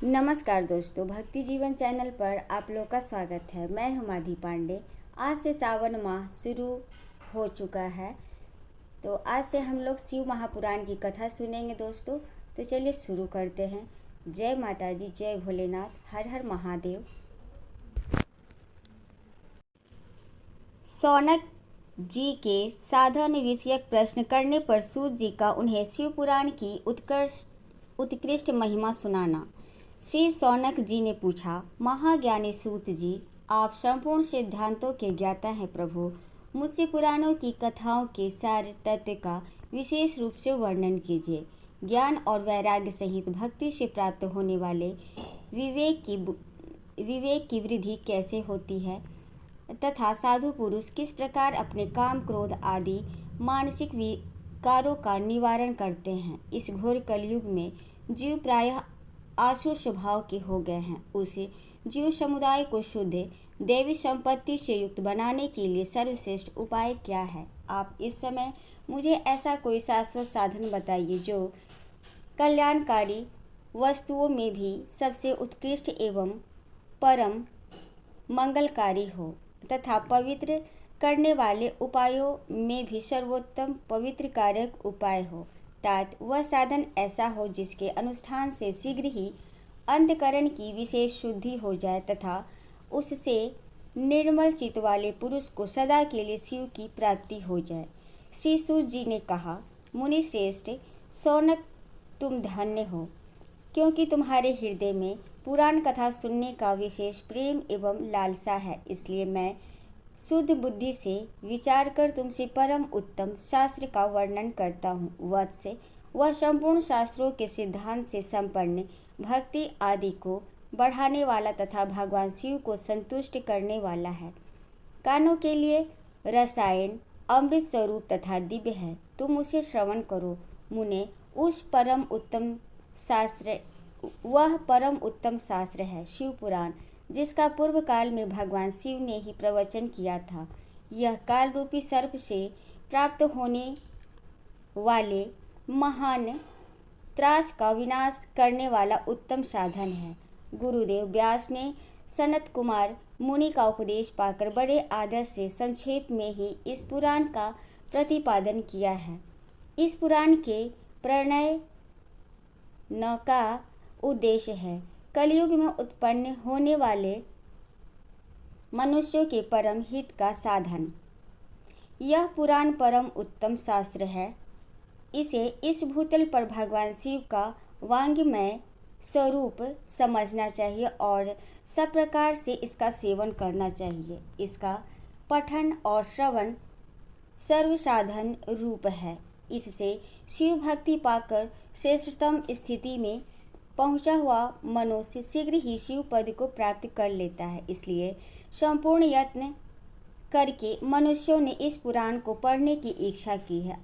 नमस्कार दोस्तों, भक्ति जीवन चैनल पर आप लोग का स्वागत है। मैं हूं माधी पांडे। आज से सावन माह शुरू हो चुका है, तो आज से हम लोग शिव महापुराण की कथा सुनेंगे दोस्तों। तो चलिए शुरू करते हैं। जय माता दी, जय भोलेनाथ, हर हर महादेव। सौनक जी के साधन विषयक प्रश्न करने पर सूत जी का उन्हें शिव पुराण की उत्कृष्ट महिमा सुनाना। श्री सौनक जी ने पूछा, महाज्ञानी सूत जी, आप संपूर्ण सिद्धांतों के ज्ञाता हैं प्रभु। मुझसे पुराणों की कथाओं के सार तत्व का विशेष रूप से वर्णन कीजिए। ज्ञान और वैराग्य सहित भक्ति से प्राप्त होने वाले विवेक की वृद्धि कैसे होती है तथा साधु पुरुष किस प्रकार अपने काम, क्रोध आदि मानसिक विकारों का निवारण करते हैं। इस घोर कलयुग में जीव प्रायः आसुर स्वभाव के हो गए हैं। उस जीव समुदाय को शुद्ध देवी संपत्ति से युक्त बनाने के लिए सर्वश्रेष्ठ उपाय क्या है? आप इस समय मुझे ऐसा कोई शाश्वत साधन बताइए जो कल्याणकारी वस्तुओं में भी सबसे उत्कृष्ट एवं परम मंगलकारी हो तथा पवित्र करने वाले उपायों में भी सर्वोत्तम पवित्र कारक उपाय हो। तात वह साधन ऐसा हो जिसके अनुष्ठान से शीघ्र ही अंतकरण की विशेष शुद्धि हो जाए तथा उससे निर्मल चित्त वाले पुरुष को सदा के लिए शिव की प्राप्ति हो जाए। श्री सूत जी ने कहा, मुनि श्रेष्ठ सौनक, तुम धन्य हो, क्योंकि तुम्हारे हृदय में पुराण कथा सुनने का विशेष प्रेम एवं लालसा है। इसलिए मैं शुद्ध बुद्धि से विचार कर तुमसे परम उत्तम शास्त्र का वर्णन करता हूँ। वह संपूर्ण शास्त्रों के सिद्धांत से संपन्न, भक्ति आदि को बढ़ाने वाला तथा भगवान शिव को संतुष्ट करने वाला है। कानों के लिए रसायन अमृत स्वरूप तथा दिव्य है। तुम उसे श्रवण करो मुने। वह परम उत्तम शास्त्र है शिव पुराण, जिसका पूर्व काल में भगवान शिव ने ही प्रवचन किया था। यह काल रूपी सर्प से प्राप्त होने वाले महान त्रास का विनाश करने वाला उत्तम साधन है। गुरुदेव व्यास ने सनत कुमार मुनि का उपदेश पाकर बड़े आदर से संक्षेप में ही इस पुराण का प्रतिपादन किया है। इस पुराण के प्रणय न का उद्देश्य है कलयुग में उत्पन्न होने वाले मनुष्यों के परम हित का साधन। यह पुराण परम उत्तम शास्त्र है। इसे इस भूतल पर भगवान शिव का वांग्मय स्वरूप समझना चाहिए और सब प्रकार से इसका सेवन करना चाहिए। इसका पठन और श्रवण सर्वसाधन रूप है। इससे शिव भक्ति पाकर श्रेष्ठतम स्थिति में पहुंचा हुआ मनुष्य शीघ्र ही शिव पद को प्राप्त कर लेता है। इसलिए संपूर्ण यत्न करके मनुष्यों ने इस पुराण को पढ़ने की इच्छा की है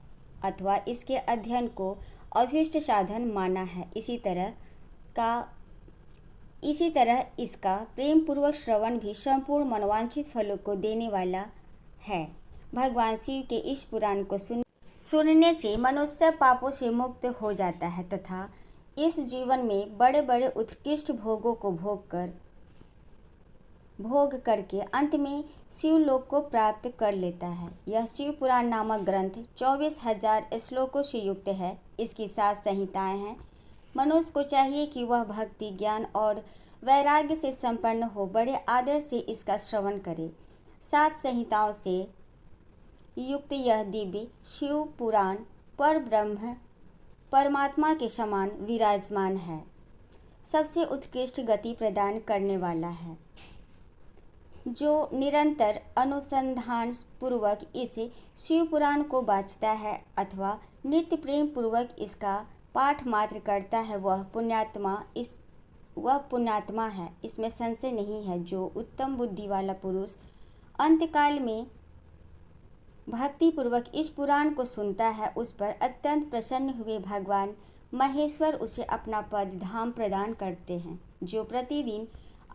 अथवा इसके अध्ययन को अभीष्ट साधन माना है। इसी तरह इसका प्रेम पूर्वक श्रवण भी संपूर्ण मनोवांछित फलों को देने वाला है। भगवान शिव के इस पुराण को सुनने से मनुष्य पापों से मुक्त हो जाता है तथा इस जीवन में बड़े बड़े उत्कृष्ट भोगों को भोग करके अंत में शिवलोक को प्राप्त कर लेता है। यह शिव पुराण नामक ग्रंथ 24,000 श्लोकों से युक्त है। इसकी 7 संहिताएं हैं। मनुष्य को चाहिए कि वह भक्ति, ज्ञान और वैराग्य से संपन्न हो बड़े आदर से इसका श्रवण करे। 7 संहिताओं से युक्त यह दिव्य शिव पुराण परमात्मा के समान विराजमान है। सबसे उत्कृष्ट गति प्रदान करने वाला है। जो निरंतर अनुसंधान पूर्वक इस शिव पुराण को वाचता है अथवा नित्य प्रेम पूर्वक इसका पाठ मात्र करता है, वह पुण्यात्मा है। इसमें संशय नहीं है। जो उत्तम बुद्धि वाला पुरुष अंतकाल में भक्ति पूर्वक इस पुराण को सुनता है, उस पर अत्यंत प्रसन्न हुए भगवान महेश्वर उसे अपना पद धाम प्रदान करते हैं। जो प्रतिदिन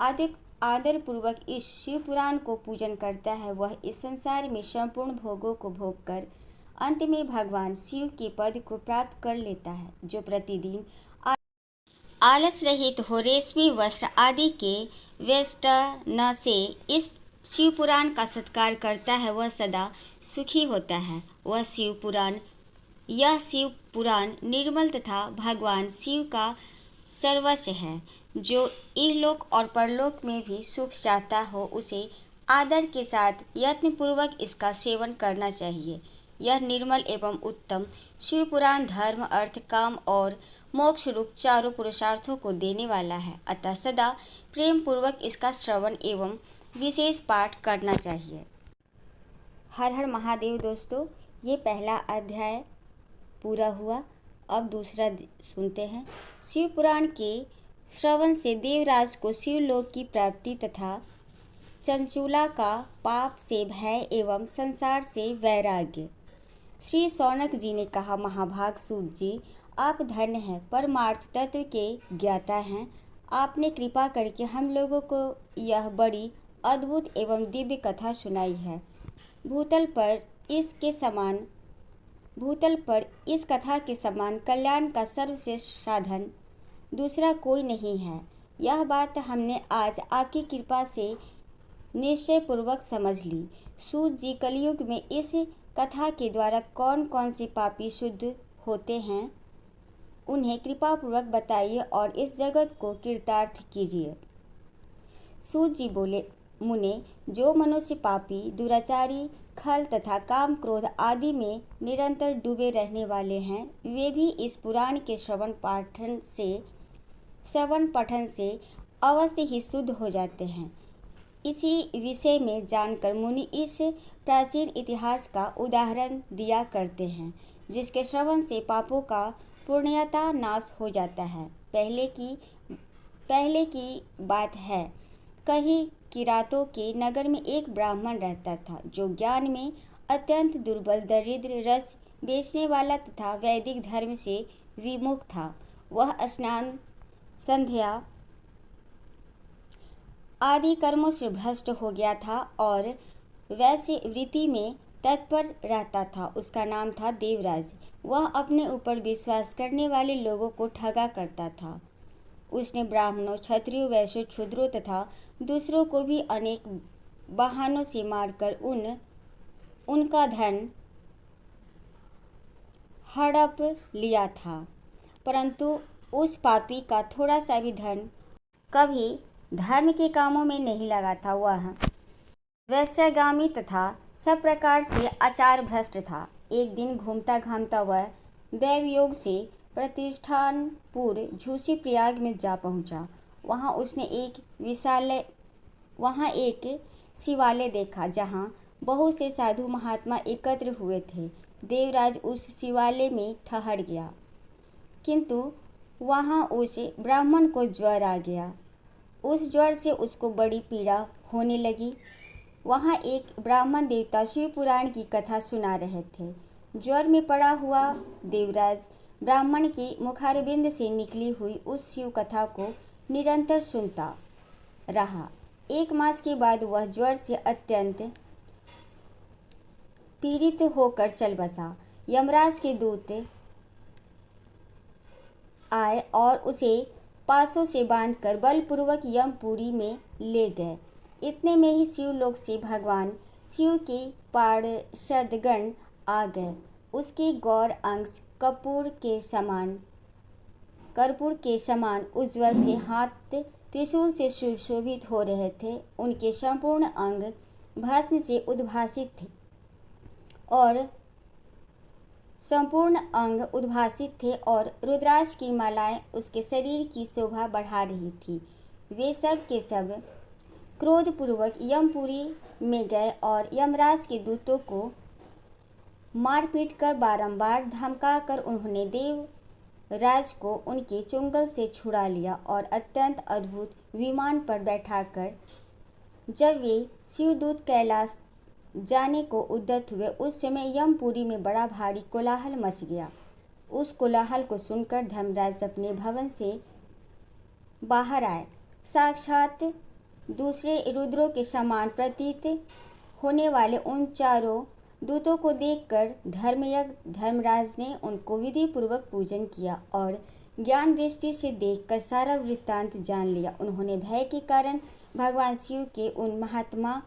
अधिक आदर पूर्वक इस शिव पुराण को पूजन करता है, वह इस संसार में संपूर्ण भोगों को भोग कर अंत में भगवान शिव के पद को प्राप्त कर लेता है। जो प्रतिदिन आलस रहित हो, रेशमी वस्त्र आदि के वेष्टन से इस शिव पुराण का सत्कार करता है, वह सदा सुखी होता है। यह शिव पुराण निर्मल तथा भगवान शिव का सर्वस्व है। जो इहलोक और परलोक में भी सुख चाहता हो, उसे आदर के साथ यत्नपूर्वक इसका सेवन करना चाहिए। यह निर्मल एवं उत्तम शिव पुराण धर्म, अर्थ, काम और मोक्ष रूप चारों पुरुषार्थों को देने वाला है। अतः सदा प्रेम पूर्वक इसका श्रवण एवं विशेष पाठ करना चाहिए। हर हर महादेव। दोस्तों, ये पहला अध्याय पूरा हुआ। अब दूसरा सुनते हैं। शिव पुराण के श्रवण से देवराज को शिवलोक की प्राप्ति तथा चंचूला का पाप से भय एवं संसार से वैराग्य। श्री शौनक जी ने कहा, महाभाग सूत जी, आप धन्य हैं, परमार्थ तत्व के ज्ञाता हैं। आपने कृपा करके हम लोगों को यह बड़ी अद्भुत एवं दिव्य कथा सुनाई है। भूतल पर इस कथा के समान कल्याण का सर्वश्रेष्ठ साधन दूसरा कोई नहीं है। यह बात हमने आज आपकी कृपा से निश्चय पूर्वक समझ ली। सूत जी, कलयुग में इस कथा के द्वारा कौन कौन से पापी शुद्ध होते हैं, उन्हें कृपा पूर्वक बताइए और इस जगत को कृतार्थ कीजिए। सूत जी बोले, मुने, जो मनुष्य पापी, दुराचारी, खल तथा काम क्रोध आदि में निरंतर डूबे रहने वाले हैं, वे भी इस पुराण के श्रवण पठन से अवश्य ही शुद्ध हो जाते हैं। इसी विषय में जानकर मुनि इस प्राचीन इतिहास का उदाहरण दिया करते हैं, जिसके श्रवण से पापों का पूर्णतः नाश हो जाता है। पहले की बात है, कहीं किरातों के नगर में एक ब्राह्मण रहता था, जो ज्ञान में अत्यंत दुर्बल, दरिद्र, रस बेचने वाला तथा वैदिक धर्म से विमुख था। वह स्नान, संध्या आदि कर्मों से भ्रष्ट हो गया था और वैश्य वृत्ति में तत्पर रहता था। उसका नाम था देवराज। वह अपने ऊपर विश्वास करने वाले लोगों को ठगा करता था। उसने ब्राह्मणों, क्षत्रियों, वैश्यों, शूद्रों तथा दूसरों को भी अनेक बहानों से मारकर उनका धन हड़प लिया था, परंतु उस पापी का थोड़ा सा भी धन कभी धर्म के कामों में नहीं लगा था। वह वैश्यगामी तथा सब प्रकार से आचार भ्रष्ट था। एक दिन घूमता घामता वह दैवयोग से प्रतिष्ठानपुर झूसी प्रयाग में जा पहुंचा। वहां उसने एक शिवालय देखा, जहां बहुत से साधु महात्मा एकत्र हुए थे। देवराज उस शिवालय में ठहर गया, किंतु वहां उस ब्राह्मण को ज्वर आ गया। उस ज्वर से उसको बड़ी पीड़ा होने लगी। वहां एक ब्राह्मण देवता शिव पुराण की कथा सुना रहे थे। ज्वर में पड़ा हुआ देवराज ब्राह्मण की मुखारबिंद से निकली हुई उस शिव कथा को निरंतर सुनता रहा। 1 मास के बाद वह ज्वर से अत्यंत पीड़ित होकर चल बसा। यमराज के दूत आए और उसे पासों से बांधकर बलपूर्वक यमपुरी में ले गए। इतने में ही शिवलोक से भगवान शिव के पार्षदगण आ गए। उसके गौर अंग कर्पूर के समान उज्ज्वल थे। हाथ त्रिशूल से सुशोभित हो रहे थे। उनके संपूर्ण अंग भस्म से उद्भासित थे और रुद्राक्ष की मालाएं उसके शरीर की शोभा बढ़ा रही थी। वे सब के सब क्रोधपूर्वक यमपुरी में गए और यमराज के दूतों को मारपीट कर बारंबार धमकाकर उन्होंने देवराज को उनके चुंगल से छुड़ा लिया और अत्यंत अद्भुत विमान पर बैठाकर जब वे शिवदूत कैलाश जाने को उद्यत हुए, उस समय यमपुरी में बड़ा भारी कोलाहल मच गया। उस कोलाहल को सुनकर धर्मराज अपने भवन से बाहर आए। साक्षात दूसरे रुद्रों के समान प्रतीत होने वाले उन चारों दूतों को देखकर धर्मराज ने उनको विधि पूर्वक पूजन किया और ज्ञान दृष्टि से देखकर सारा वृत्तांत जान लिया। उन्होंने भय के कारण भगवान शिव के उन महात्मा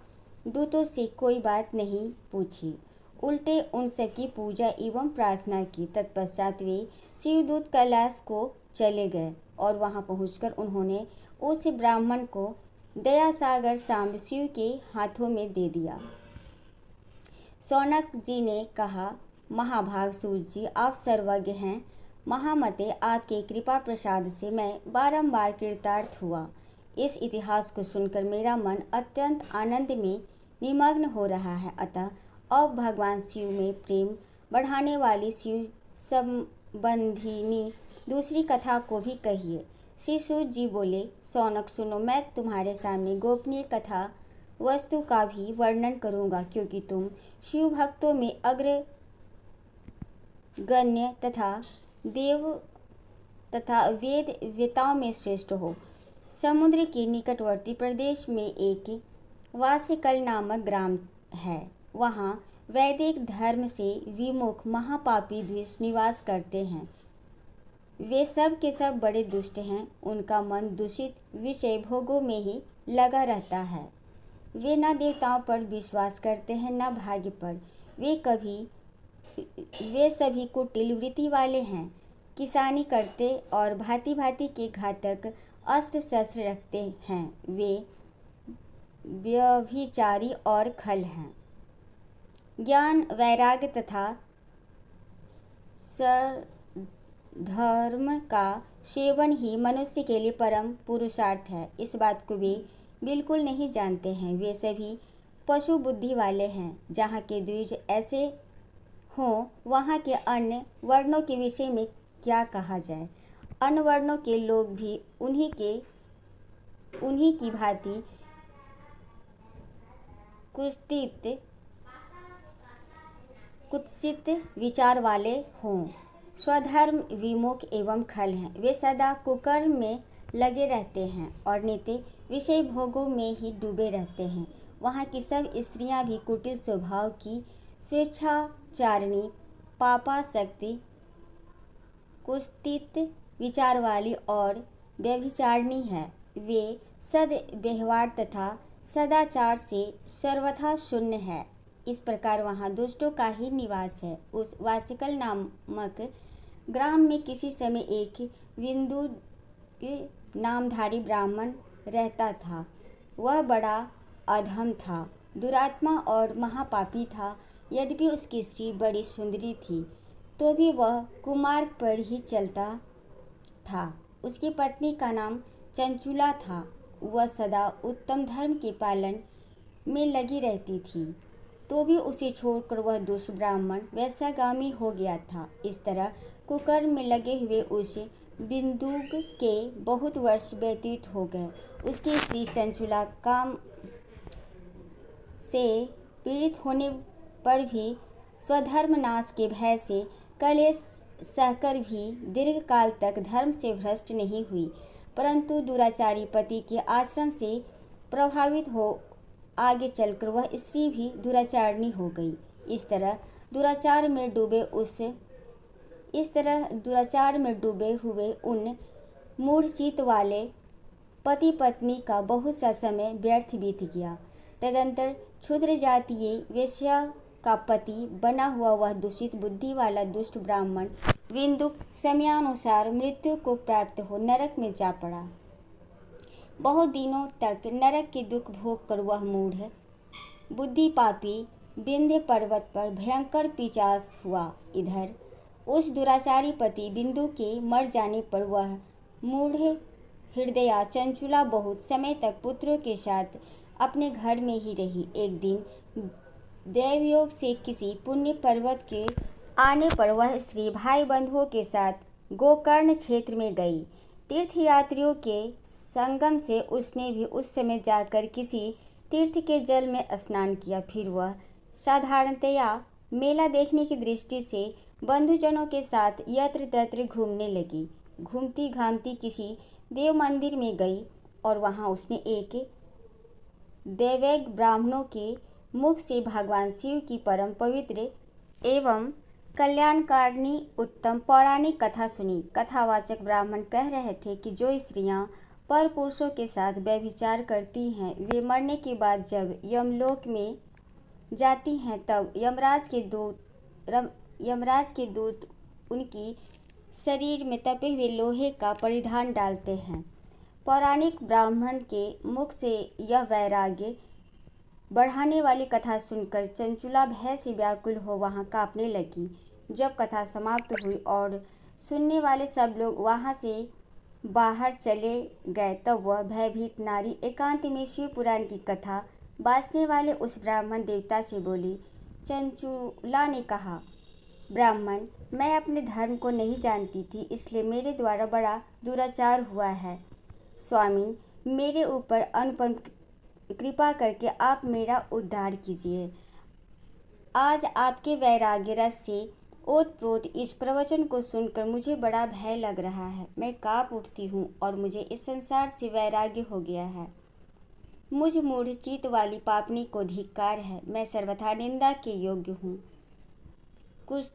दूतों से कोई बात नहीं पूछी, उल्टे उन सबकी पूजा एवं प्रार्थना की। तत्पश्चात वे शिवदूत कैलाश को चले गए और वहां पहुंचकर उन्होंने उस ब्राह्मण को दयासागर सांब शिव के हाथों में दे दिया। शौनक जी ने कहा, महाभाग सूत जी, आप सर्वज्ञ हैं। महामते, आपके कृपा प्रसाद से मैं बारंबार कृतार्थ हुआ। इस इतिहास को सुनकर मेरा मन अत्यंत आनंद में निमग्न हो रहा है। अतः अब भगवान शिव में प्रेम बढ़ाने वाली शिव संबंधिनी दूसरी कथा को भी कहिए। श्री सूत जी बोले, शौनक सुनो, मैं तुम्हारे सामने गोपनीय कथा वस्तु का भी वर्णन करूंगा, क्योंकि तुम शिव भक्तों में अग्रगण्य तथा देव तथा वेद वेताओं में श्रेष्ठ हो। समुद्र के निकटवर्ती प्रदेश में एक वासिकल नामक ग्राम है। वहाँ वैदिक धर्म से विमुख महापापी द्विज निवास करते हैं। वे सब के सब बड़े दुष्ट हैं। उनका मन दूषित विषय भोगों में ही लगा रहता है। वे न देवताओं पर विश्वास करते हैं, न भाग्य पर। वे सभी कुटिल वृत्ति वाले हैं। किसानी करते और भांति भांति के घातक अस्त्र शस्त्र रखते हैं। वे व्यभिचारी और खल हैं। ज्ञान, वैराग्य तथा धर्म का सेवन ही मनुष्य के लिए परम पुरुषार्थ है। इस बात को वे बिल्कुल नहीं जानते हैं। वे सभी पशु बुद्धि वाले हैं। जहाँ के द्विज ऐसे हों, वहाँ के अन्य वर्णों के विषय में क्या कहा जाए। अन्य वर्णों के लोग भी उन्हीं की भांति कुत्सित विचार वाले हों, स्वधर्म विमुख एवं खल हैं। वे सदा कुकर्म में लगे रहते हैं और नित्य विषय भोगों में ही डूबे रहते हैं। वहाँ की सब स्त्रियां भी कुटिल स्वभाव की, स्वेच्छाचारिणी, पापासक्ति, कुत्सित विचार वाली और व्यभिचारिणी हैं। वे सद्व्यवहार तथा सदाचार से सर्वथा शून्य है। इस प्रकार वहाँ दुष्टों का ही निवास है। उस वासिकल नामक ग्राम में किसी समय एक बिंदु नामधारी ब्राह्मण रहता था। वह बड़ा अधम था, दुरात्मा और महापापी था। यद्यपि उसकी स्त्री बड़ी सुंदरी थी, तो भी वह कुमार्ग पर ही चलता था। उसकी पत्नी का नाम चंचुला था। वह सदा उत्तम धर्म के पालन में लगी रहती थी, तो भी उसे छोड़कर वह दुष्ट ब्राह्मण वैश्यागामी हो गया था। इस तरह कुकर्म में लगे हुए उस बिंदुक के बहुत वर्ष व्यतीत हो गए। उसकी स्त्री चंचुला काम से पीड़ित होने पर भी स्वधर्म नाश के भय से कलेश सहकर भी दीर्घ काल तक धर्म से भ्रष्ट नहीं हुई, परंतु दुराचारी पति के आचरण से प्रभावित हो आगे चलकर वह स्त्री भी दुराचारिणी हो गई। इस तरह दुराचार में डूबे हुए उन मूढ़चित्त वाले पति पत्नी का बहुत सा समय व्यर्थ बीत गया। तदंतर क्षुद्र जातीय वेश्या का पति बना हुआ वह दूषित बुद्धि वाला दुष्ट ब्राह्मण बिंदुक समयानुसार मृत्यु को प्राप्त हो नरक में जा पड़ा। बहुत दिनों तक नरक के दुख भोग कर वह मूढ़ बुद्धि पापी विंध्य पर्वत पर भयंकर पिशाच हुआ। इधर उस दुराचारी पति बिंदु के मर जाने पर वह मूढ़ हृदया चंचुला बहुत समय तक पुत्रों के साथ अपने घर में ही रही। एक दिन दैवयोग से किसी पुण्य पर्वत के आने पर वह स्त्री भाई बंधुओं के साथ गोकर्ण क्षेत्र में गई। तीर्थयात्रियों के संगम से उसने भी उस समय जाकर किसी तीर्थ के जल में स्नान किया। फिर वह साधारणतया मेला देखने की दृष्टि से बंधुजनों के साथ यत्र तत्र घूमने लगी। घूमती घामती किसी देव मंदिर में गई और वहां उसने एक दैवज्ञ ब्राह्मणों के मुख से भगवान शिव की परम पवित्र एवं कल्याणकारिणी उत्तम पौराणिक कथा सुनी। कथावाचक ब्राह्मण कह रहे थे कि जो स्त्रियां पर पुरुषों के साथ व्यभिचार करती हैं, वे मरने के बाद जब यमलोक में जाती हैं तब यमराज के दूत उनकी शरीर में तपे हुए लोहे का परिधान डालते हैं। पौराणिक ब्राह्मण के मुख से यह वैराग्य बढ़ाने वाली कथा सुनकर चंचुला भय से व्याकुल हो वहां कांपने लगी। जब कथा समाप्त हुई और सुनने वाले सब लोग वहां से बाहर चले गए तब वह भयभीत नारी एकांत में शिव पुराण की कथा बाँचने वाले उस ब्राह्मण देवता से बोली। चंचुला ने कहा, ब्राह्मण, मैं अपने धर्म को नहीं जानती थी, इसलिए मेरे द्वारा बड़ा दुराचार हुआ है। स्वामी, मेरे ऊपर अनुपम कृपा करके आप मेरा उद्धार कीजिए। आज आपके वैराग्य रस से ओतप्रोत इस प्रवचन को सुनकर मुझे बड़ा भय लग रहा है। मैं कांप उठती हूँ और मुझे इस संसार से वैराग्य हो गया है। मुझ मूढ़ चित्त वाली पापनी को धिक्कार है। मैं सर्वथा निंदा के योग्य हूँ। कुछ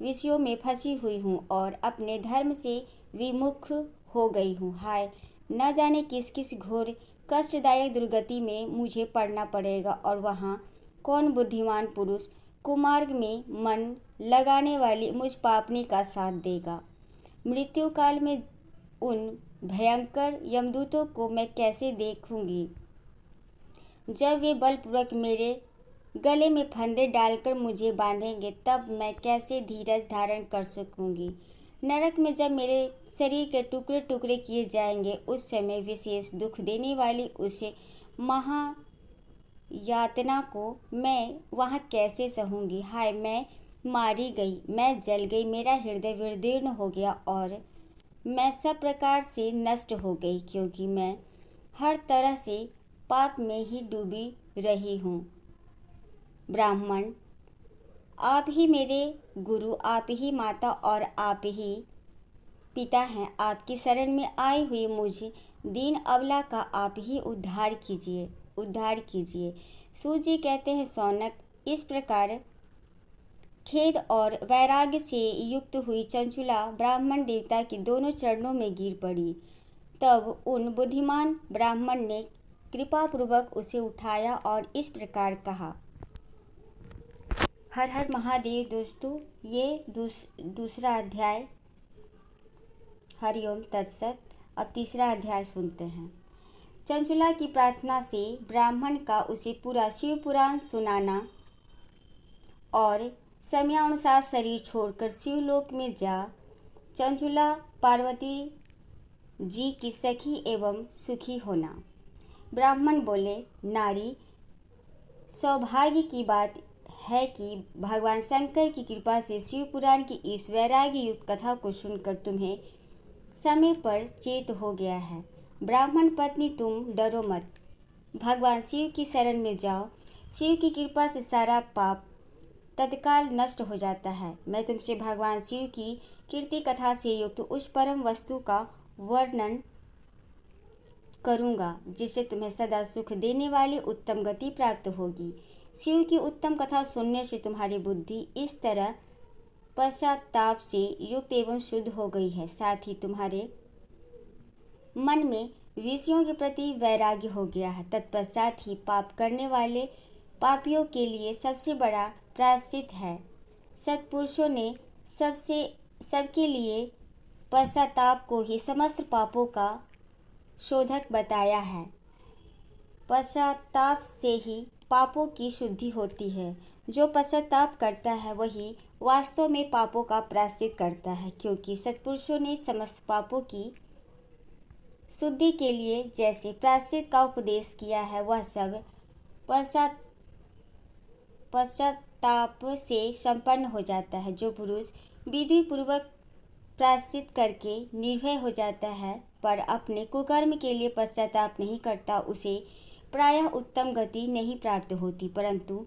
विषयों में फंसी हुई हूँ और अपने धर्म से विमुख हो गई हूँ। हाय, न जाने किस किस घोर कष्टदायक दुर्गति में मुझे पड़ना पड़ेगा और वहाँ कौन बुद्धिमान पुरुष कुमार्ग में मन लगाने वाली मुझ पापनी का साथ देगा। मृत्यु काल में उन भयंकर यमदूतों को मैं कैसे देखूंगी जब वे बलपूर्वक मेरे गले में फंदे डालकर मुझे बांधेंगे, तब मैं कैसे धीरज धारण कर सकूंगी। नरक में जब मेरे शरीर के टुकड़े टुकड़े किए जाएंगे, उस समय विशेष दुख देने वाली उस महायातना को मैं वहाँ कैसे सहूंगी। हाय, मैं मारी गई, मैं जल गई, मेरा हृदय विदीर्ण हो गया और मैं सब प्रकार से नष्ट हो गई, क्योंकि मैं हर तरह से पाप में ही डूबी रही हूँ। ब्राह्मण, आप ही मेरे गुरु, आप ही माता और आप ही पिता हैं। आपकी शरण में आई हुई मुझे दीन अबला का आप ही उद्धार कीजिए। सूत जी कहते हैं, सौनक, इस प्रकार खेद और वैराग्य से युक्त हुई चंचुला ब्राह्मण देवता के दोनों चरणों में गिर पड़ी। तब उन बुद्धिमान ब्राह्मण ने कृपापूर्वक उसे उठाया और इस प्रकार कहा। हर हर महादेव। दोस्तों, ये दूसरा अध्याय, हरिओम तत्सत। अब तीसरा अध्याय सुनते हैं। चंचुला की प्रार्थना से ब्राह्मण का उसे पूरा शिव पुराण सुनाना और समयानुसार शरीर छोड़कर शिवलोक में जा चंचुला पार्वती जी की सखी एवं सुखी होना। ब्राह्मण बोले, नारी, सौभाग्य की बात है कि भगवान शंकर की कृपा से शिव पुराण की इस वैराग्य युक्त कथा को सुनकर तुम्हें समय पर चेत हो गया है। ब्राह्मण पत्नी, तुम डरो मत, भगवान शिव की शरण में जाओ। शिव की कृपा से सारा पाप तत्काल नष्ट हो जाता है। मैं तुमसे भगवान शिव की कीर्ति कथा से युक्त उस परम वस्तु का वर्णन करूँगा, जिससे तुम्हें सदा सुख देने वाली उत्तम गति प्राप्त होगी। शिव की उत्तम कथा सुनने से तुम्हारी बुद्धि इस तरह पश्चाताप से युक्त एवं शुद्ध हो गई है, साथ ही तुम्हारे मन में विषयों के प्रति वैराग्य हो गया है। तत्पश्चात ही पाप करने वाले पापियों के लिए सबसे बड़ा प्रायश्चित है। सत्पुरुषों ने सबके लिए पश्चाताप को ही समस्त पापों का शोधक बताया है। पश्चाताप से ही पापों की शुद्धि होती है। जो पश्चाताप करता है वही वास्तव में पापों का प्रायश्चित करता है, क्योंकि सत्पुरुषों ने समस्त पापों की शुद्धि के लिए जैसे प्रायश्चित का उपदेश किया है, वह सब पश्चाताप से संपन्न हो जाता है। जो पुरुष विधि पूर्वक प्रायश्चित करके निर्भय हो जाता है पर अपने कुकर्म के लिए पश्चाताप नहीं करता, उसे प्रायः उत्तम गति नहीं प्राप्त होती, परंतु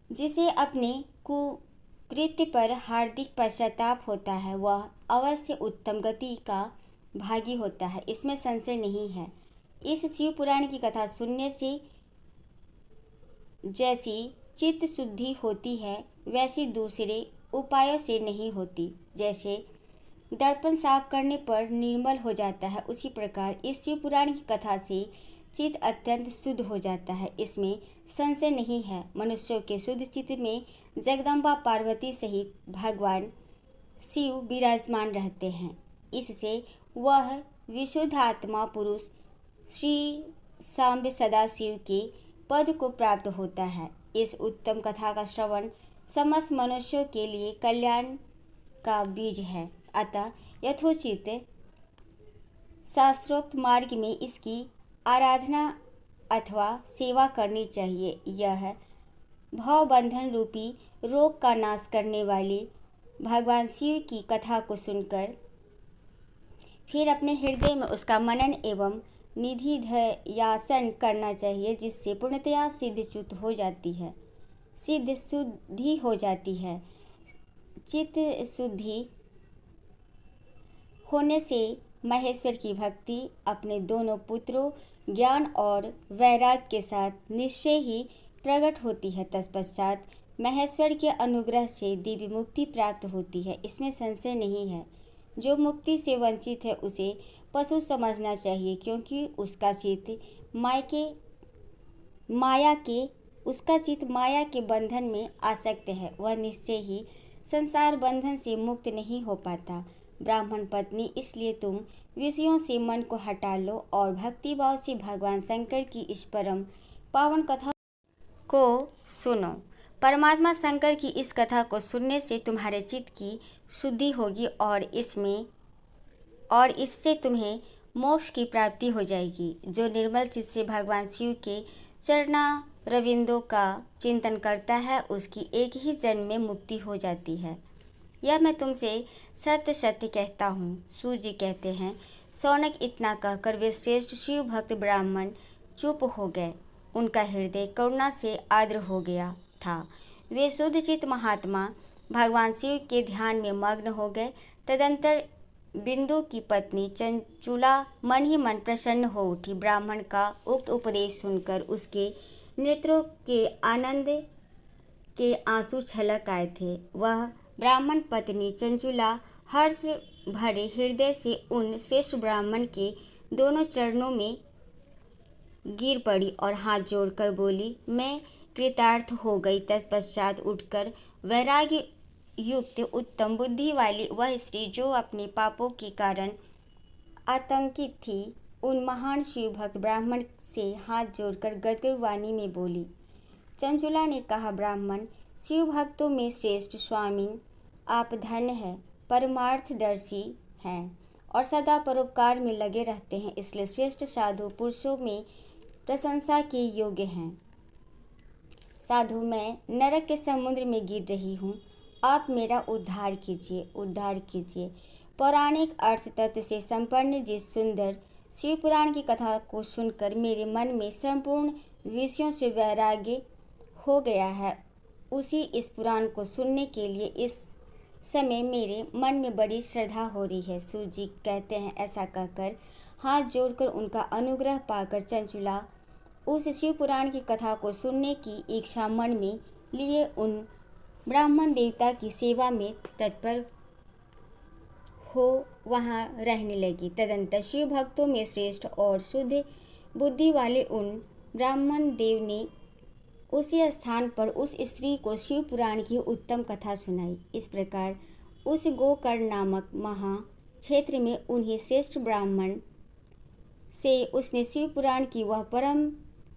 जिसे अपने कुकृत्य पर हार्दिक पश्चाताप होता है, वह अवश्य उत्तम गति का भागी होता है, इसमें संशय नहीं है। इस शिव पुराण की कथा सुनने से जैसी चित्त शुद्धि होती है, वैसी दूसरे उपायों से नहीं होती। जैसे दर्पण साफ करने पर निर्मल हो जाता है, उसी प्रकार इस शिव पुराण की कथा से चित्त अत्यंत शुद्ध हो जाता है। इसमें संशय नहीं है। मनुष्यों के शुद्ध चित्त में जगदम्बा पार्वती सहित भगवान शिव विराजमान रहते हैं। इससे वह विशुद्ध आत्मा पुरुष श्री सांब सदाशिव के पद को प्राप्त होता है। इस उत्तम कथा का श्रवण समस्त मनुष्यों के लिए कल्याण का बीज है। अतः यथोचित शास्त्रोक्त मार्ग में इसकी आराधना अथवा सेवा करनी चाहिए। यह भवबंधन रूपी रोग का नाश करने वाली भगवान शिव की कथा को सुनकर फिर अपने हृदय में उसका मनन एवं निधिध्यासन करना चाहिए, जिससे पूर्णतया सिद्ध च्युत हो जाती है, सिद्ध शुद्धि हो जाती है। चित्त शुद्धि होने से महेश्वर की भक्ति अपने दोनों पुत्रों ज्ञान और वैराग के साथ निश्चय ही प्रकट होती है। तत्पश्चात महेश्वर के अनुग्रह से दिव्य मुक्ति प्राप्त होती है, इसमें संशय नहीं है। जो मुक्ति से वंचित है उसे पशु समझना चाहिए, क्योंकि उसका चित्त माया के बंधन में आसक्त है। वह निश्चय ही संसार बंधन से मुक्त नहीं हो पाता। ब्राह्मण पत्नी, इसलिए तुम विषयों से मन को हटा लो और भक्ति भाव से भगवान शंकर की इस परम पावन कथा को सुनो। परमात्मा शंकर की इस कथा को सुनने से तुम्हारे चित्त की शुद्धि होगी और इससे तुम्हें मोक्ष की प्राप्ति हो जाएगी। जो निर्मल चित्त से भगवान शिव के चरणारविंदों का चिंतन करता है, उसकी एक ही जन्म में मुक्ति हो जाती है। यह मैं तुमसे सत्य सत्य कहता हूँ। सूत जी कहते हैं, शौनक इतना कहकर वे श्रेष्ठ शिव भक्त ब्राह्मण चुप हो गए। उनका हृदय करुणा से आर्द्र हो गया था। वे शुद्ध चित्त महात्मा भगवान शिव के ध्यान में मग्न हो गए। तदंतर बिंदु की पत्नी चंचुला मन ही मन प्रसन्न हो उठी। ब्राह्मण का उक्त उपदेश सुनकर उसके नेत्रों के आनंद के आंसू छलक आए थे। वह ब्राह्मण पत्नी चंचुला हर्ष भरे हृदय से उन श्रेष्ठ ब्राह्मण के दोनों चरणों में गिर पड़ी और हाथ जोड़कर बोली, मैं कृतार्थ हो गई। तत्पश्चात उठकर वैराग्य युक्त उत्तम बुद्धि वाली वह स्त्री, जो अपने पापों के कारण आतंकित थी, उन महान शिव भक्त ब्राह्मण से हाथ जोड़कर गदगद वाणी में बोली। चंचुला ने कहा, ब्राह्मण शिव भक्तों में श्रेष्ठ स्वामी आप धन्य है, परमार्थदर्शी हैं और सदा परोपकार में लगे रहते हैं, इसलिए श्रेष्ठ साधु पुरुषों में प्रशंसा के योग्य हैं। साधु, मैं नरक के समुद्र में गिर रही हूँ, आप मेरा उद्धार कीजिए। पौराणिक अर्थ तत्व से संपन्न जिस सुंदर शिव पुराण की कथा को सुनकर मेरे मन में संपूर्ण विषयों से वैराग्य हो गया है, उसी इस पुराण को सुनने के लिए इस समय मेरे मन में बड़ी श्रद्धा हो रही है। सूत जी कहते हैं, ऐसा कहकर हाथ जोड़कर उनका अनुग्रह पाकर चंचुला उस शिव पुराण की कथा को सुनने की इच्छा मन में लिए उन ब्राह्मण देवता की सेवा में तत्पर हो वहाँ रहने लगी। तदंतर शिव भक्तों में श्रेष्ठ और शुद्ध बुद्धि वाले उन ब्राह्मण देव ने उसी स्थान पर उस स्त्री को शिव पुराण की उत्तम कथा सुनाई। इस प्रकार उस गोकर्ण नामक महा क्षेत्र में उन्हीं श्रेष्ठ ब्राह्मण से उसने शिव पुराण की वह परम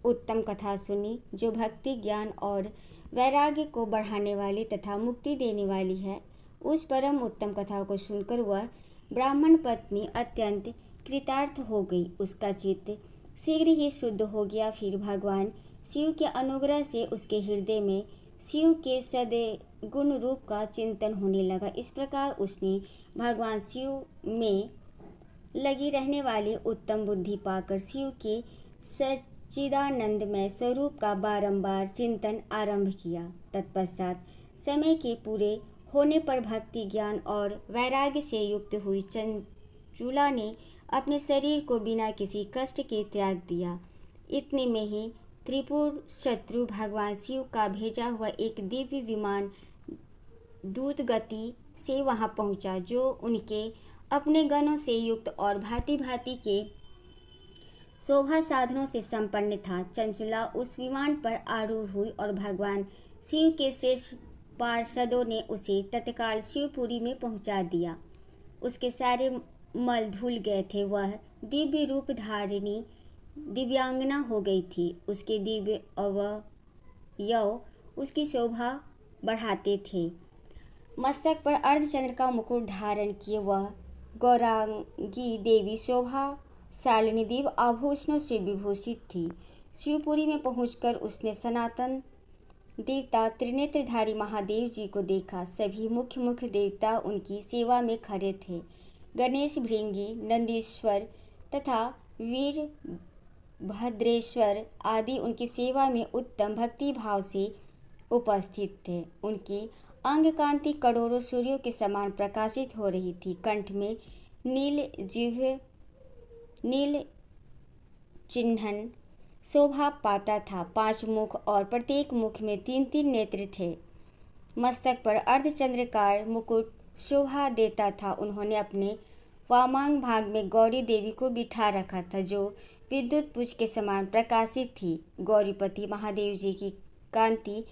उत्तम कथा सुनी, जो भक्ति, ज्ञान और वैराग्य को बढ़ाने वाली तथा मुक्ति देने वाली है। उस परम उत्तम कथा को सुनकर वह ब्राह्मण पत्नी अत्यंत कृतार्थ हो गई। उसका चित्त शीघ्र ही शुद्ध हो गया। फिर भगवान शिव के अनुग्रह से उसके हृदय में शिव के सद्गुण रूप का चिंतन होने लगा। इस प्रकार उसने भगवान शिव में लगी रहने वाली उत्तम बुद्धि पाकर शिव के सच्चिदानंदमय स्वरूप का बारंबार चिंतन आरंभ किया। तत्पश्चात समय के पूरे होने पर भक्ति, ज्ञान और वैराग्य से युक्त हुई चंचुला ने अपने शरीर को बिना किसी कष्ट के त्याग दिया। इतने में ही त्रिपुर शत्रु भगवान शिव का भेजा हुआ एक दिव्य विमान द्रुत गति से वहां पहुंचा, जो उनके अपने गणों से युक्त और भांति भांति के शोभा साधनों से संपन्न था। चंचुला उस विमान पर आरूढ़ हुई और भगवान शिव के श्रेष्ठ पार्षदों ने उसे तत्काल शिवपुरी में पहुंचा दिया। उसके सारे मल धुल गए थे। वह दिव्य रूप धारिणी दिव्यांगना हो गई थी। उसके दिव्य अवयव उसकी शोभा बढ़ाते थे। मस्तक पर अर्धचंद्र का मुकुट धारण किए वह गौरांगी देवी शोभा शालिनी दिव्य आभूषणों से विभूषित थी। शिवपुरी में पहुंचकर उसने सनातन देवता त्रिनेत्रधारी महादेव जी को देखा। सभी मुख्य देवता उनकी सेवा में खड़े थे। गणेश, भृंगी, नंदीश्वर तथा वीरभद्रेश्वर आदि उनकी सेवा में उत्तम भक्ति भाव से उपस्थित थे। उनकी अंग कांति करोड़ों सूर्यों के समान प्रकाशित हो रही थी। कंठ में नील चिन्हन शोभा पाता था। 5 मुख और प्रत्येक मुख में 3-3 नेत्र थे। मस्तक पर अर्धचंद्राकार मुकुट शोभा देता था। उन्होंने अपने वामांग भाग में गौरी देवी को बिठा रखा था, जो विद्युत पुंज के समान प्रकाशित थी। गौरीपति महादेव जी की कांति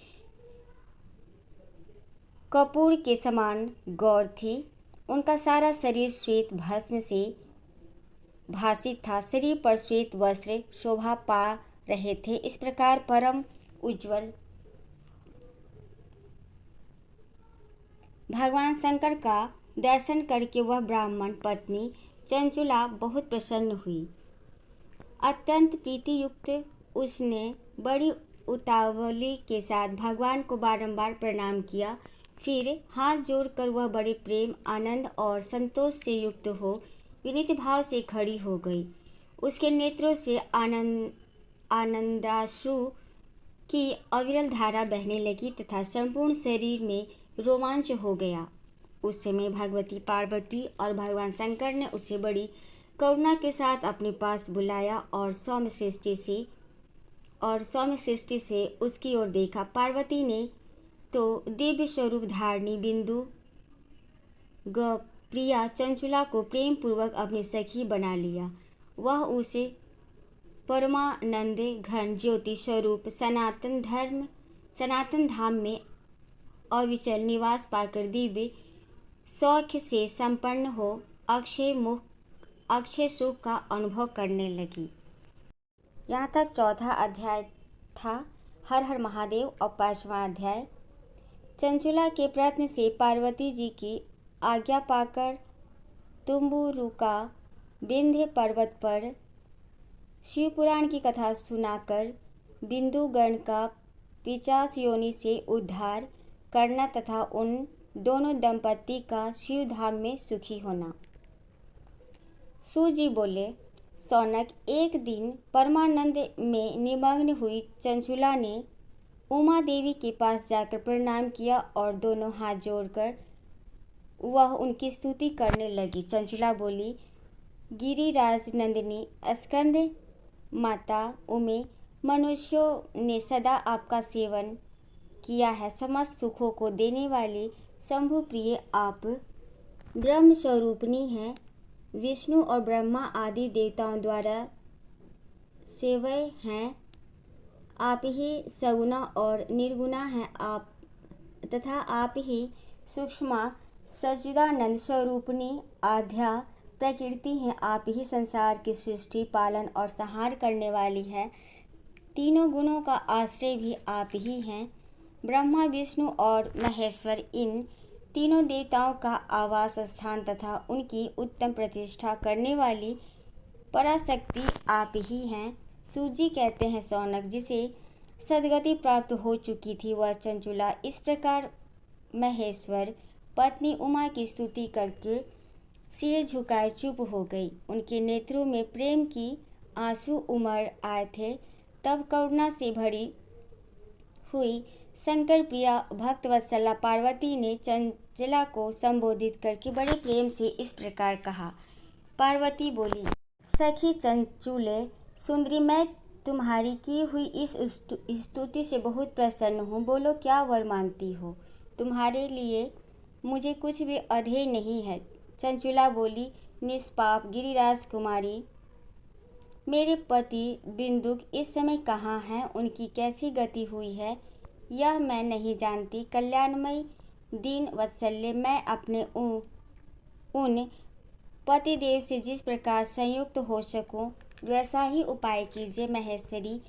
कपूर के समान गौर थी। उनका सारा शरीर श्वेत भस्म से भासित था। शरीर पर श्वेत वस्त्र शोभा पा रहे थे। इस प्रकार परम उज्ज्वल भगवान शंकर का दर्शन करके वह ब्राह्मण पत्नी चंचुला बहुत प्रसन्न हुई। अत्यंत प्रीतियुक्त उसने बड़ी उतावली के साथ भगवान को बारंबार प्रणाम किया। फिर हाथ जोड़कर वह बड़े प्रेम, आनंद और संतोष से युक्त हो विनीत भाव से खड़ी हो गई। उसके नेत्रों से आनंदाश्रु की अविरल धारा बहने लगी तथा संपूर्ण शरीर में रोमांच हो गया। उस समय भगवती पार्वती और भगवान शंकर ने उसे बड़ी करुणा के साथ अपने पास बुलाया और सौम्य सृष्टि से उसकी ओर देखा। पार्वती ने तो दिव्य स्वरूप धारणी बिंदु प्रिया चंचुला को प्रेम पूर्वक अपनी सखी बना लिया। वह उसे परमानंद घन ज्योति स्वरूप सनातन धाम में अविचल निवास पाकर दिव्य सौख्य से संपन्न हो अक्षय सुख का अनुभव करने लगी। यहाँ तक चौथा अध्याय था। हर हर महादेव। और 5वां अध्याय। चंचुला के प्रयत्न से पार्वती जी की आज्ञा पाकर तुम्बुरुका विंध्य पर्वत पर शिवपुराण की कथा सुनाकर बिंदुगण का पिशाच योनि से उद्धार करना तथा उन दोनों दंपत्ति का शिवधाम में सुखी होना। सूत जी बोले, सौनक, एक दिन परमानंद में निमग्न हुई चंचुला ने उमा देवी के पास जाकर प्रणाम किया और दोनों हाथ जोड़कर वह उनकी स्तुति करने लगी। चंचुला बोली, गिरिराज नंदिनी स्कंद माता उमे, मनुष्यों ने सदा आपका सेवन किया है। समस्त सुखों को देने वाली शंभु प्रिय आप ब्रह्म स्वरूपिणी हैं। विष्णु और ब्रह्मा आदि देवताओं द्वारा सेवय हैं। आप ही सगुणा और निर्गुणा हैं। आप तथा आप ही सूक्ष्मा सच्चिदानंद स्वरूपिणी आध्या प्रकृति हैं। आप ही संसार की सृष्टि, पालन और संहार करने वाली है। तीनों गुणों का आश्रय भी आप ही हैं। ब्रह्मा, विष्णु और महेश्वर इन तीनों देवताओं का आवास स्थान तथा उनकी उत्तम प्रतिष्ठा करने वाली पराशक्ति आप ही हैं। सूत जी कहते हैं, सौनक, जिसे सद्गति प्राप्त हो चुकी थी वह चंचुला इस प्रकार महेश्वर पत्नी उमा की स्तुति करके सिर झुकाए चुप हो गई। उनके नेत्रों में प्रेम की आंसू उमड़ आए थे। तब करुणा से भरी हुई शंकर प्रिया भक्तवत्सला पार्वती ने चंचला को संबोधित करके बड़े प्रेम से इस प्रकार कहा। पार्वती बोली, सखी चंचुले सुंदरी, मैं तुम्हारी की हुई इस स्तुति से बहुत प्रसन्न हूँ। बोलो, क्या वर मांगती हो? तुम्हारे लिए मुझे कुछ भी अधेय नहीं है। चंचुला बोली, निष्पाप गिरिराज कुमारी, मेरे पति बिंदुक इस समय कहाँ हैं, उनकी कैसी गति हुई है, यह मैं नहीं जानती। कल्याणमयी दीन वत्सल्य, मैं अपने उन पतिदेव से जिस प्रकार संयुक्त हो सकूं, वैसा ही उपाय कीजिए। महेश्वरी,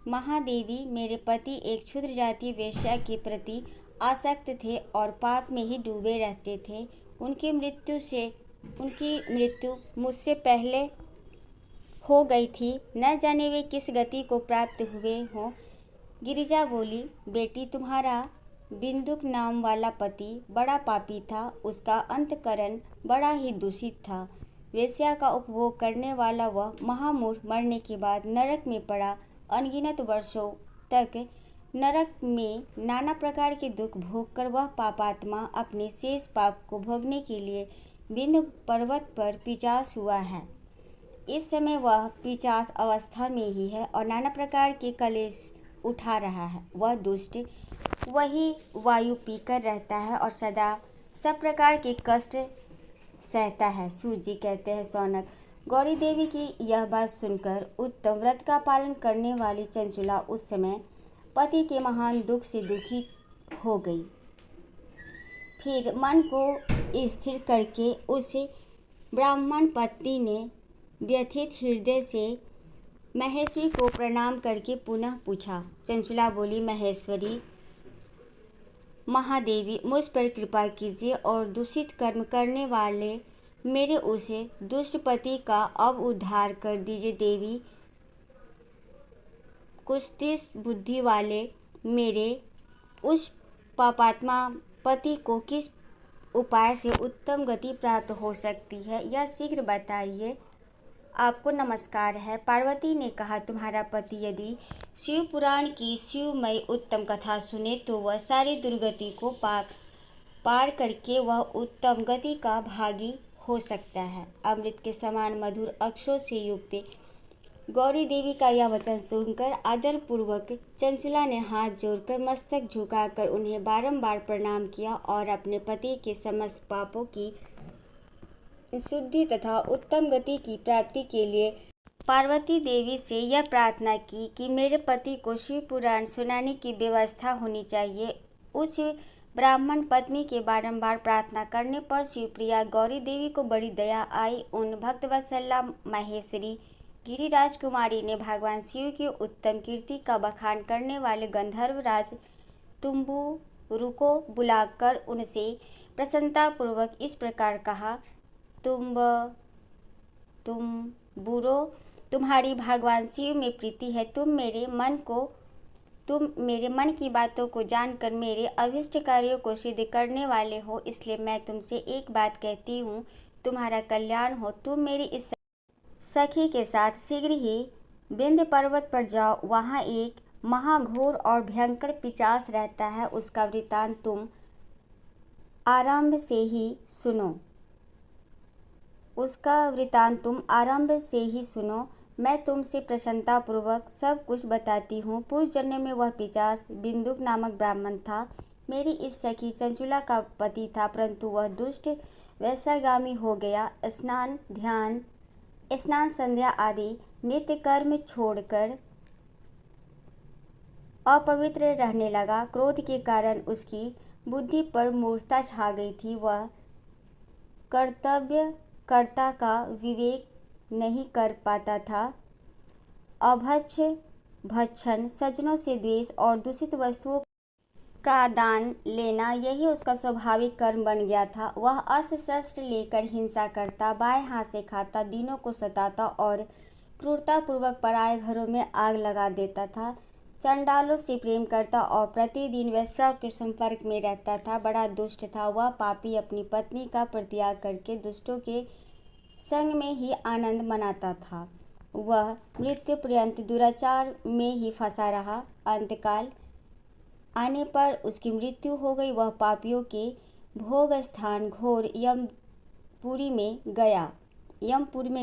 महादेवी, मेरे पति एक क्षुद्र जाति वेश्या के प्रति आसक्त थे और पाप में ही डूबे रहते थे। उनकी मृत्यु मुझसे पहले हो गई थी। न जाने वे किस गति को प्राप्त हुए हों। गिरिजा बोली, बेटी, तुम्हारा बिंदुक नाम वाला पति बड़ा पापी था। उसका अंतःकरण बड़ा ही दूषित था। वेश्या का उपभोग करने वाला वह महामूर्ख मरने के बाद नरक में पड़ा। अनगिनत वर्षों तक नरक में नाना प्रकार के दुख भोगकर वह पापात्मा अपने शेष पाप को भोगने के लिए विंध्य पर्वत पर पिशाच हुआ है। इस समय वह पिशाच अवस्था में ही है और नाना प्रकार के कलेश उठा रहा है। वह दुष्ट वही वायु पीकर रहता है और सदा सब प्रकार के कष्ट सहता है। सूजी कहते हैं, सौनक। गौरी देवी की यह बात सुनकर उत्तम व्रत का पालन करने वाली चंचुला उस समय पति के महान दुख से दुखी हो गई। फिर मन को स्थिर करके उस ब्राह्मण पत्नी ने व्यथित हृदय से महेश्वरी को प्रणाम करके पुनः पूछा। चंचुला बोली, महेश्वरी, महादेवी, मुझ पर कृपा कीजिए और दूषित कर्म करने वाले मेरे उस दुष्ट पति का अब उद्धार कर दीजिए। देवी, कुत्सित बुद्धि वाले मेरे उस पापात्मा पति को किस उपाय से उत्तम गति प्राप्त हो सकती है, यह शीघ्र बताइए। आपको नमस्कार है। पार्वती ने कहा, तुम्हारा पति यदि शिव पुराण की शिवमय उत्तम कथा सुने तो वह सारी दुर्गति को पार करके वह उत्तम गति का भागी हो सकता है। अमृत के समान मधुर अक्षरों से युक्त गौरी देवी का यह वचन सुनकर आदरपूर्वक चंचुला ने हाथ जोड़कर मस्तक झुकाकर उन्हें बारंबार प्रणाम किया और अपने पति के समस्त पापों की शुद्धि तथा उत्तम गति की प्राप्ति के लिए पार्वती देवी से यह प्रार्थना की कि मेरे पति को शिव पुराण सुनाने की व्यवस्था होनी चाहिए। उस ब्राह्मण पत्नी के बारंबार प्रार्थना करने पर शिवप्रिया गौरी देवी को बड़ी दया आई। उन भक्तवत्सला महेश्वरी गिरिराज कुमारी ने भगवान शिव की उत्तम कीर्ति का बखान करने वाले गंधर्वराज तुम्बुरु को बुलाकर उनसे प्रसन्नतापूर्वक इस प्रकार कहा, तुम्बुरो, तुम्हारी भगवान शिव में प्रीति है। तुम मेरे मन की बातों को जानकर मेरे अभिष्ट कार्यों को सिद्ध करने वाले हो, इसलिए मैं तुमसे एक बात कहती हूँ, तुम्हारा कल्याण हो। तुम मेरी इस सखी के साथ शीघ्र ही विंध्य पर्वत पर जाओ। वहाँ एक महाघोर और भयंकर पिशाच रहता है। उसका वृत्तांत तुम आरंभ से ही सुनो। मैं तुमसे प्रसन्नतापूर्वक सब कुछ बताती हूँ। पूर्व जन्म में वह पिशाच बिंदुक नामक ब्राह्मण था। मेरी इस सखी चंचुला का पति था, परंतु वह दुष्ट वैश्यागामी हो गया। स्नान संध्या आदि नित्य कर्म छोड़कर अपवित्र रहने लगा। क्रोध के कारण उसकी बुद्धि पर मूर्छा छा गई थी। वह कर्ता का विवेक नहीं कर पाता था। भक्षण, सज्जनों से द्वेष और दूषित वस्तुओं का दान लेना, यही उसका स्वाभाविक कर्म बन गया था। वह अस्त्र शस्त्र लेकर हिंसा करता, बाएं हाथ से खाता, दीनों को सताता और क्रूरतापूर्वक पराये घरों में आग लगा देता था। चंडालों से प्रेम करता और प्रतिदिन वेश्याओं के संपर्क में रहता था। बड़ा दुष्ट था वह पापी। अपनी पत्नी का परित्याग करके दुष्टों के संग में ही आनंद मनाता था। वह मृत्यु पर्यंत दुराचार में ही फंसा रहा। अंतकाल आने पर उसकी मृत्यु हो गई। वह पापियों के भोग स्थान घोर यमपुरी में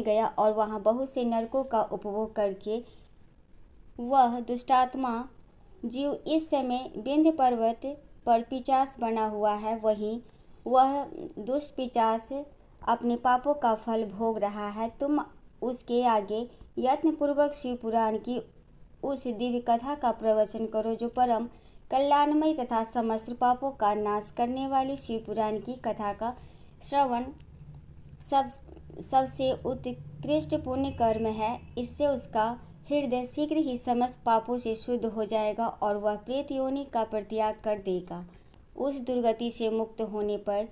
गया और वहाँ बहुत से नरकों का उपभोग करके वह दुष्टात्मा जीव इस समय विंध्य पर्वत पर पिशाच बना हुआ है। वहीं वह दुष्ट पिशाच अपने पापों का फल भोग रहा है। तुम उसके आगे यत्नपूर्वक शिव पुराण की उस दिव्य कथा का प्रवचन करो जो परम कल्याणमय तथा समस्त पापों का नाश करने वाली शिव पुराण की कथा का श्रवण सबसे उत्कृष्ट पुण्य कर्म है। इससे उसका हृदय शीघ्र ही समस्त पापों से शुद्ध हो जाएगा और वह प्रेत योनि का परित्याग कर देगा। उस दुर्गति से मुक्त होने पर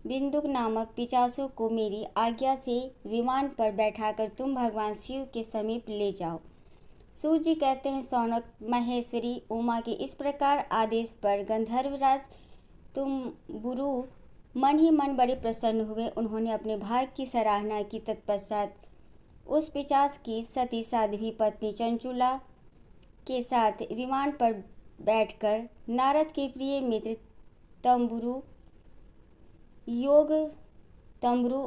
बिंदुक नामक पिशाचों को मेरी आज्ञा से विमान पर बैठाकर तुम भगवान शिव के समीप ले जाओ। सूत जी कहते हैं, शौनक महेश्वरी उमा के इस प्रकार आदेश पर गंधर्वराज तुम्बुरु मन ही मन बड़े प्रसन्न हुए। उन्होंने अपने भाग्य की सराहना की। तत्पश्चात उस पिशाच की सती साध्वी पत्नी चंचुला के साथ विमान पर बैठकर नारद के प्रिय मित्र तंबुरु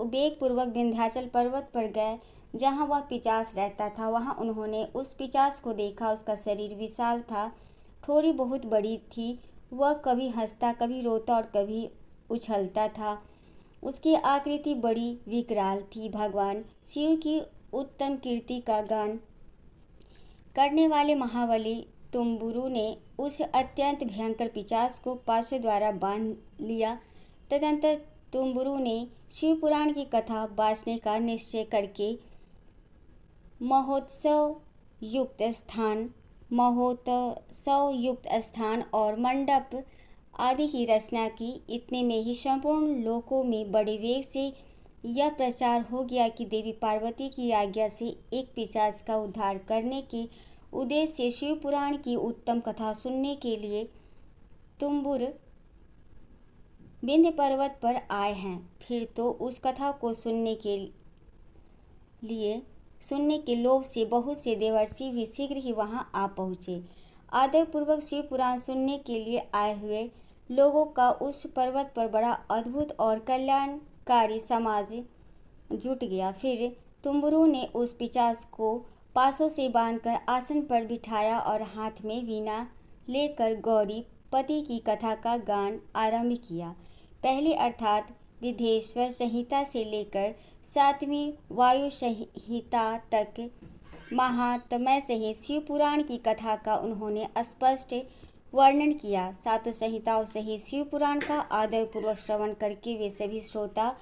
वेगपूर्वक विंध्याचल पर्वत पर गए जहाँ वह पिशाच रहता था। वहाँ उन्होंने उस पिशाच को देखा। उसका शरीर विशाल था, ठोड़ी बहुत बड़ी थी। वह कभी हंसता, कभी रोता और कभी उछलता था। उसकी आकृति बड़ी विकराल थी। भगवान शिव की उत्तम कीर्ति का गान करने वाले महाबली तुम्बुरु ने उस अत्यंत भयंकर पिशाच को पाशों द्वारा बांध लिया। तदंतर तुम्बुरु ने शिव पुराण की कथा बाँचने का निश्चय करके महोत्सव युक्त स्थान और मंडप आदि की रचना की। इतने में ही संपूर्ण लोकों में बड़े वेग से यह प्रचार हो गया कि देवी पार्वती की आज्ञा से एक पिशाच का उद्धार करने के उद्देश्य से शिव पुराण की उत्तम कथा सुनने के लिए तुम्बुर विंध्य पर्वत पर आए हैं। फिर तो उस कथा को सुनने के लोभ से बहुत से देवर्षि भी शीघ्र ही वहां आ पहुँचे। आदरपूर्वक शिव पुराण सुनने के लिए आए हुए लोगों का उस पर्वत पर बड़ा अद्भुत और कल्याणकारी समाज जुट गया। फिर तुम्बुरु ने उस पिशाच को पासों से बांधकर आसन पर बिठाया और हाथ में वीणा लेकर गौरी पति की कथा का गान आरंभ किया। पहली अर्थात विधेश्वर संहिता से लेकर 7वीं वायु संहिता तक महात्म्य सहित शिव पुराण की कथा का उन्होंने स्पष्ट वर्णन किया। 7 संहिताओं सहित शिव पुराण का आदरपूर्वक श्रवण करके वे सभी श्रोता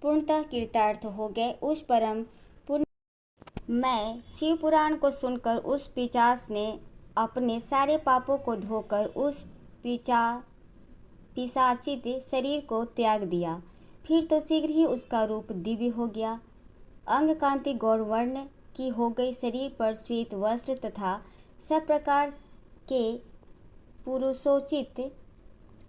पूर्णतः कृतार्थ हो गए। उस परम पुण्य शिव पुराण को सुनकर उस पिशाच ने अपने सारे पापों को धोकर उस पिशाचित शरीर को त्याग दिया। फिर तो शीघ्र ही उसका रूप दिव्य हो गया। अंग कांति गौर वर्ण की हो गई। शरीर पर श्वेत वस्त्र तथा सब प्रकार के पुरुषोचित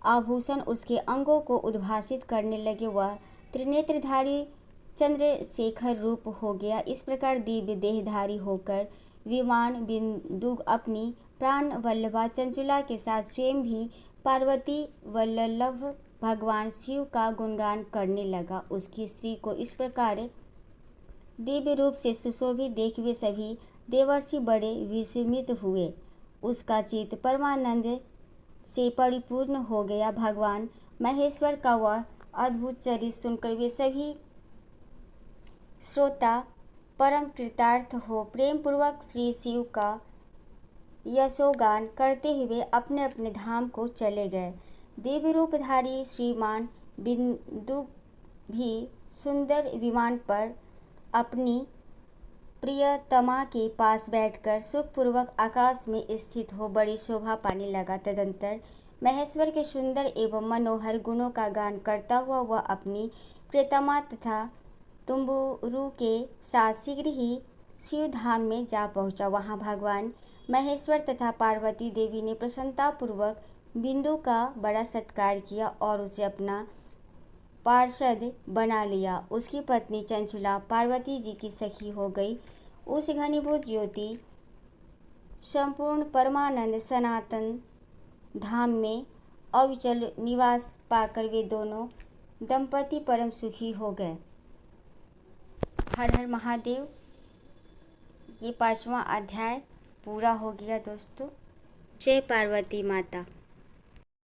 आभूषण उसके अंगों को उद्भासित करने लगे। वह त्रिनेत्रधारी चंद्रशेखर रूप हो गया। इस प्रकार दिव्य देहधारी होकर विमान बिंदुक अपनी प्राण वल्लभा चंचुला के साथ स्वयं भी पार्वती वल्लभ भगवान शिव का गुणगान करने लगा। उसकी स्त्री को इस प्रकार दिव्य रूप से सुशोभित देख वे सभी देवर्षि बड़े विस्मित हुए। उसका चित्त परमानंद से परिपूर्ण हो गया। भगवान महेश्वर का वह अद्भुत चरित्र सुनकर वे सभी श्रोता परम कृतार्थ हो प्रेम पूर्वक श्री शिव का यशोगान करते हुए अपने अपने धाम को चले गए। दिव्य रूपधारी श्रीमान बिंदु भी सुंदर विमान पर अपनी प्रियतमा के पास बैठकर सुखपूर्वक आकाश में स्थित हो बड़ी शोभा पाने लगा। तदंतर महेश्वर के सुंदर एवं मनोहर गुणों का गान करता हुआ वह अपनी प्रियतमा तथा तुम्बुरु के साथ शीघ्र ही शिव धाम में जा पहुंचा। वहां भगवान महेश्वर तथा पार्वती देवी ने प्रसन्नतापूर्वक बिंदु का बड़ा सत्कार किया और उसे अपना पार्षद बना लिया। उसकी पत्नी चंचुला पार्वती जी की सखी हो गई। उस घनीभूत ज्योति संपूर्ण परमानंद सनातन धाम में अविचल निवास पाकर वे दोनों दंपति परम सुखी हो गए। हर हर महादेव। ये 5वां अध्याय पूरा हो गया दोस्तों। जय पार्वती माता।